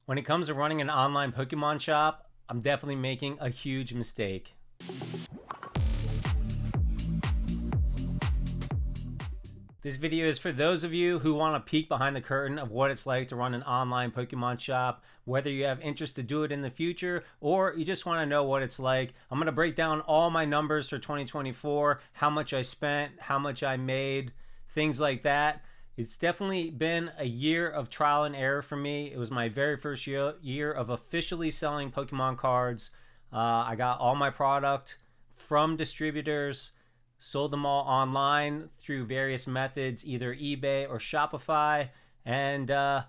When it comes to running an online Pokemon shop, I'm definitely making a huge mistake. This video is for those of you who want to peek behind the curtain of what it's like to run an online Pokemon shop, whether you have interest to do it in the future or you just want to know what it's like. I'm going to break down all my numbers for 2024, how much I spent, how much I made, things like that. It's definitely been a year of trial and error for me. It was my very first year of officially selling Pokemon cards. I got all my product from distributors, sold them all online through various methods, either eBay or Shopify. And, I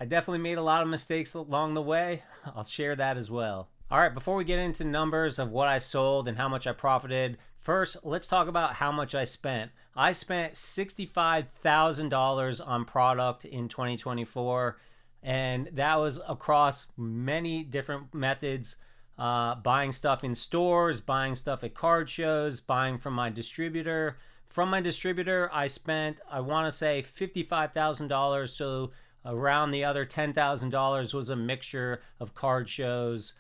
definitely made a lot of mistakes along the way. I'll share that as well. All right, before we get into numbers of what I sold and how much I profited, first, let's talk about how much I spent. I spent $65,000 on product in 2024, and that was across many different methods. Buying stuff in stores, buying stuff at card shows, buying from my distributor. From my distributor, I spent, I want to say, $55,000, so around the other $10,000 was a mixture of card shows,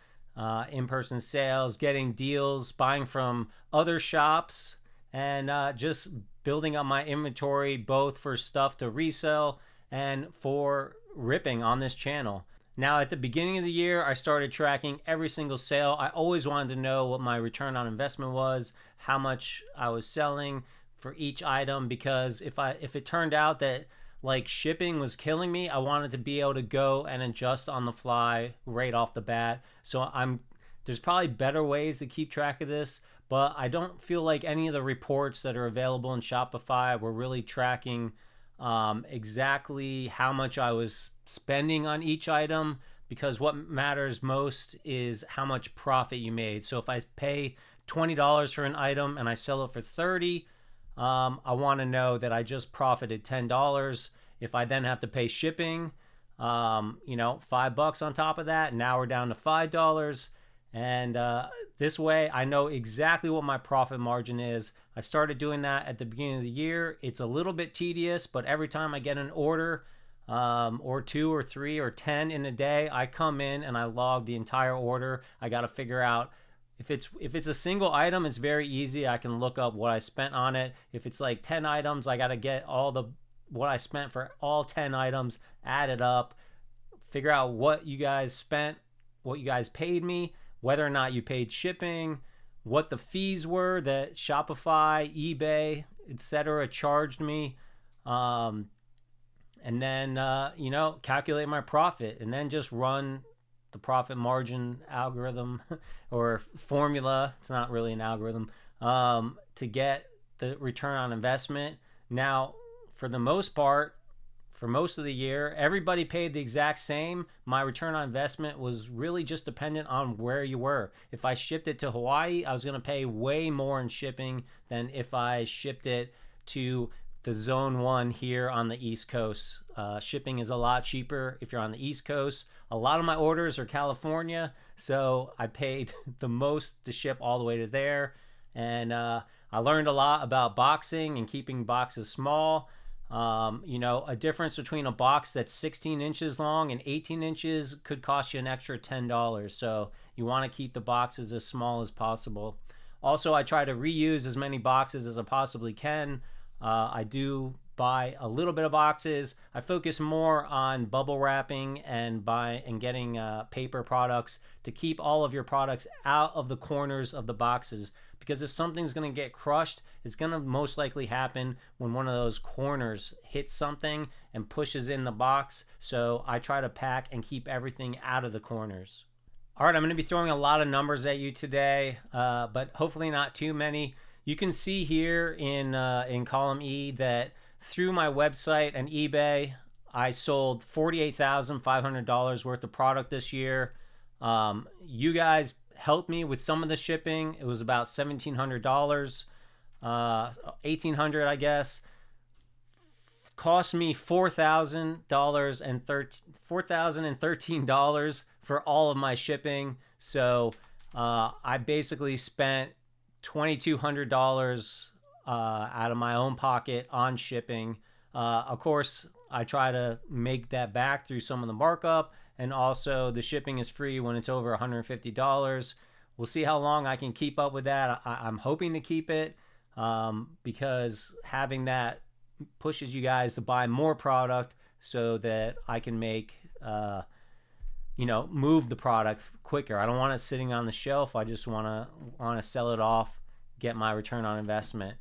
in-person sales, getting deals, buying from other shops, and just building up my inventory both for stuff to resell and for ripping on this channel. Now, at the beginning of the year, I started tracking every single sale. I always wanted to know what my return on investment was, how much I was selling for each item, because if it turned out that like shipping was killing me, I wanted to be able to go and adjust on the fly right off the bat. So there's probably better ways to keep track of this, but I don't feel like any of the reports that are available in Shopify were really tracking exactly how much I was spending on each item, because what matters most is how much profit you made. So if I pay $20 for an item and I sell it for $30, I want to know that I just profited $10. If I then have to pay shipping, $5 on top of that, now we're down to $5. And this way I know exactly what my profit margin is. I started doing that at the beginning of the year. It's a little bit tedious, but every time I get an order, or 2 or 3 or 10 in a day, I come in and I log the entire order. I got to figure out if it's a single item, it's very easy. I can look up what I spent on it. If it's like 10 items, I got to get what I spent for all 10 items, add it up, figure out what you guys spent, what you guys paid me, whether or not you paid shipping, what the fees were that Shopify, eBay, etc. charged me, and then calculate my profit, and then just run the profit margin algorithm or formula. It's not really an algorithm, to get the return on investment. Now, for the most part, for most of the year, everybody paid the exact same. My return on investment was really just dependent on where you were. If I shipped it to Hawaii, I was going to pay way more in shipping than if I shipped it to the Zone 1 here on the East Coast. Shipping is a lot cheaper if you're on the East Coast. A lot of my orders are California, so I paid the most to ship all the way to there. And I learned a lot about boxing and keeping boxes small. A difference between a box that's 16 inches long and 18 inches could cost you an extra $10. So you want to keep the boxes as small as possible. Also, I try to reuse as many boxes as I possibly can. I do buy a little bit of boxes. I focus more on bubble wrapping and getting paper products to keep all of your products out of the corners of the boxes, because if something's going to get crushed, it's going to most likely happen when one of those corners hits something and pushes in the box. So I try to pack and keep everything out of the corners. All right, I'm going to be throwing a lot of numbers at you today, but hopefully not too many. You can see here in column E that through my website and eBay, I sold $48,500 worth of product this year. You guys helped me with some of the shipping. It was about $1,700, $1,800, I guess. Cost me $4,013 for all of my shipping. So I basically spent $2,200 out of my own pocket on shipping. Of course, I try to make that back through some of the markup and also the shipping is free when it's over $150. We'll see how long I can keep up with that. I'm hoping to keep it because having that pushes you guys to buy more product so that I can make move the product quicker. I don't want it sitting on the shelf. I just want to sell it off, get my return on investment.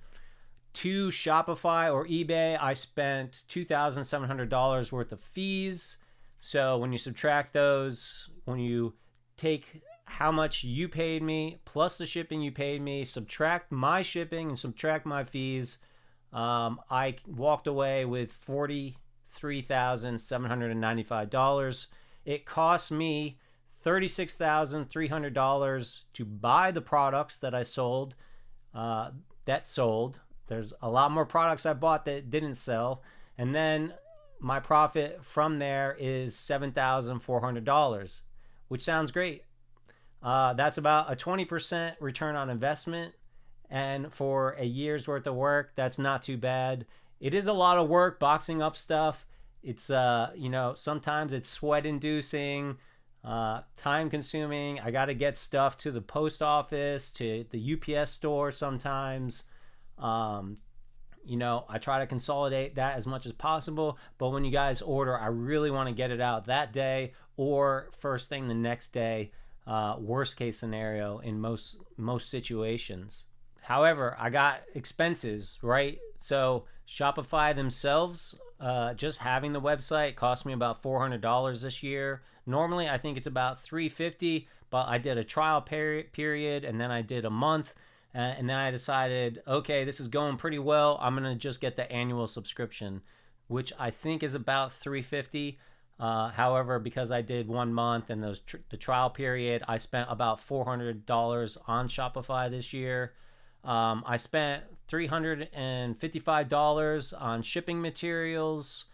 To Shopify or eBay, I spent $2,700 worth of fees. So when you subtract those, when you take how much you paid me plus the shipping you paid me, subtract my shipping and subtract my fees, I walked away with $43,795. It cost me $36,300 to buy the products that I sold, There's a lot more products I bought that didn't sell. And then my profit from there is $7,400, which sounds great. That's about a 20% return on investment. And for a year's worth of work, that's not too bad. It is a lot of work boxing up stuff. It's, sometimes it's sweat inducing, time consuming. I got to get stuff to the post office, to the UPS store sometimes. I try to consolidate that as much as possible. But when you guys order, I really want to get it out that day or first thing the next day. Worst case scenario in most situations. However, I got expenses, right? So Shopify themselves, just having the website cost me about $400 this year. Normally, I think it's about $350, but I did a trial period and then I did a month. And then I decided, okay, this is going pretty well. I'm going to just get the annual subscription, which I think is about $350. However, because I did 1 month and the trial period, I spent about $400 on Shopify this year. I spent $355 on shipping materials.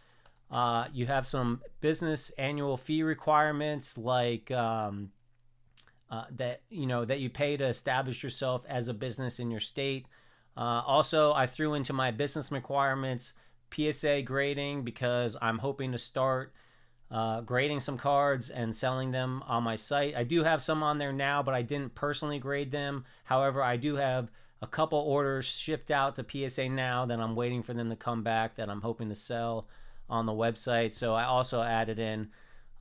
You have some business annual fee requirements like that you pay to establish yourself as a business in your state. Also, I threw into my business requirements PSA grading because I'm hoping to start grading some cards and selling them on my site. I do have some on there now, but I didn't personally grade them. However, I do have a couple orders shipped out to PSA now that I'm waiting for them to come back that I'm hoping to sell on the website. So I also added in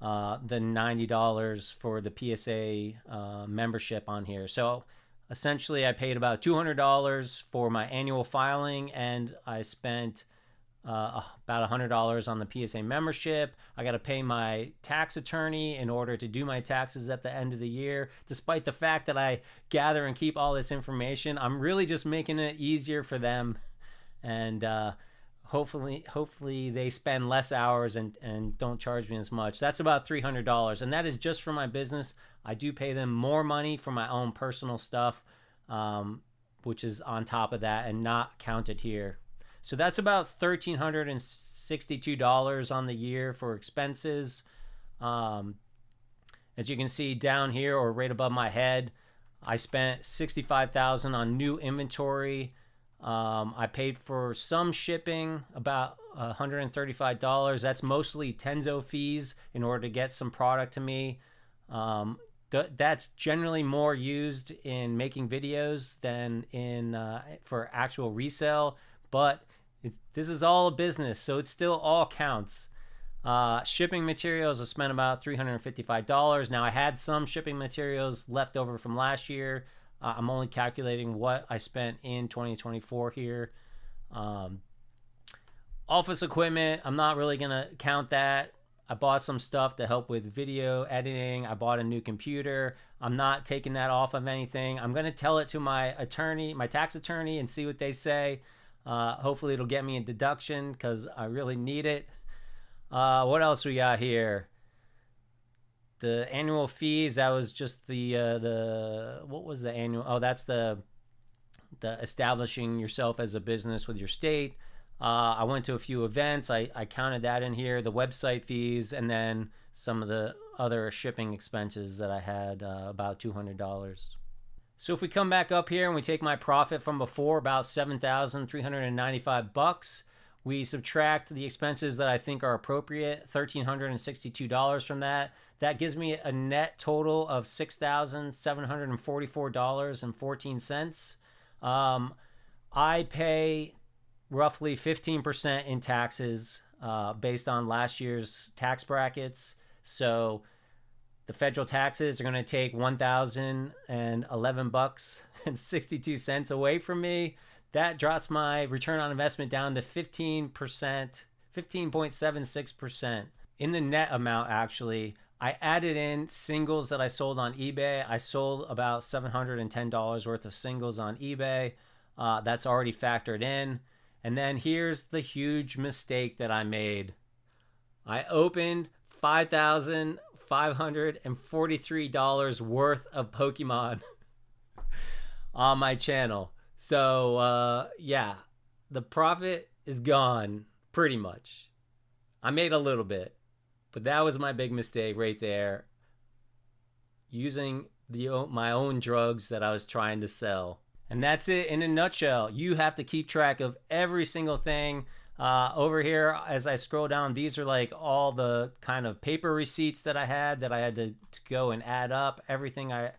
the $90 for the PSA membership on here. So essentially I paid about $200 for my annual filing, and I spent about $100 on the PSA membership. I got to pay my tax attorney in order to do my taxes at the end of the year. Despite the fact that I gather and keep all this information, I'm really just making it easier for them, and hopefully they spend less hours and don't charge me as much. That's about $300, and that is just for my business. I do pay them more money for my own personal stuff, which is on top of that and not counted here. So that's about $1,362 on the year for expenses. As you can see down here or right above my head, I spent $65,000 on new inventory. I paid for some shipping, about $135. That's mostly Tenzo fees in order to get some product to me. That's generally more used in making videos than in for actual resale, but this is all a business, so it still all counts. Shipping materials, I spent about $355. Now, I had some shipping materials left over from last year. I'm only calculating what I spent in 2024 here. Office equipment, I'm not really going to count that. I bought some stuff to help with video editing. I bought a new computer. I'm not taking that off of anything. I'm going to tell it to my attorney, my tax attorney, and see what they say. Hopefully it'll get me a deduction because I really need it. What else we got here? The annual fees, that was just the what was the annual? Oh, that's the establishing yourself as a business with your state. I went to a few events. I counted that in here, the website fees, and then some of the other shipping expenses that I had, about $200. So if we come back up here and we take my profit from before, about $7,395, We subtract the expenses that I think are appropriate, $1,362 from that. That gives me a net total of $6,744.14. I pay roughly 15% in taxes based on last year's tax brackets. So the federal taxes are going to take $1,011.62 away from me. That drops my return on investment down to 15%, 15.76%. In the net amount, actually, I added in singles that I sold on eBay. I sold about $710 worth of singles on eBay. That's already factored in. And then here's the huge mistake that I made. I opened $5,543 worth of Pokemon on my channel. So, yeah, the profit is gone pretty much. I made a little bit, but that was my big mistake right there. Using my own drugs that I was trying to sell. And that's it in a nutshell. You have to keep track of every single thing. Over here, as I scroll down, these are like all the kind of paper receipts that I had to go and add up everything I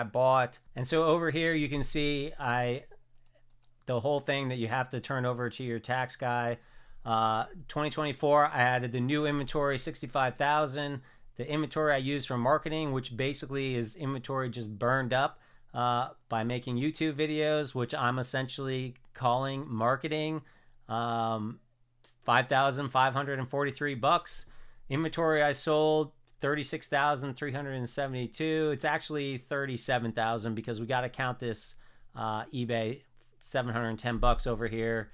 bought. And so over here you can see the whole thing that you have to turn over to your tax guy. 2024, I added the new inventory, 65,000. The inventory I used for marketing, which basically is inventory just burned up by making YouTube videos, which I'm essentially calling marketing. $5,543. Inventory I sold, 36,372. It's actually 37,000 because we got to count this eBay $710 over here.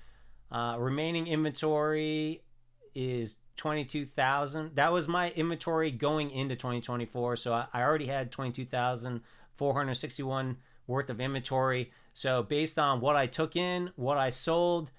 Remaining inventory is 22,000. That was my inventory going into 2024. So I already had 22,461 worth of inventory. So based on what I took in, what I sold,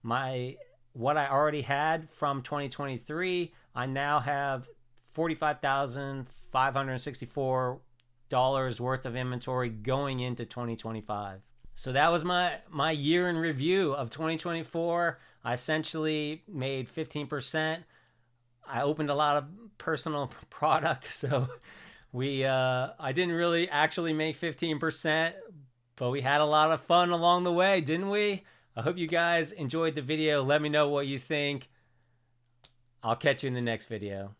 what I already had from 2023, I now have $45,564 worth of inventory going into 2025. So that was my year in review of 2024. I essentially made 15%. I opened a lot of personal product, so I didn't really actually make 15%, but we had a lot of fun along the way, didn't we? I hope you guys enjoyed the video. Let me know what you think. I'll catch you in the next video.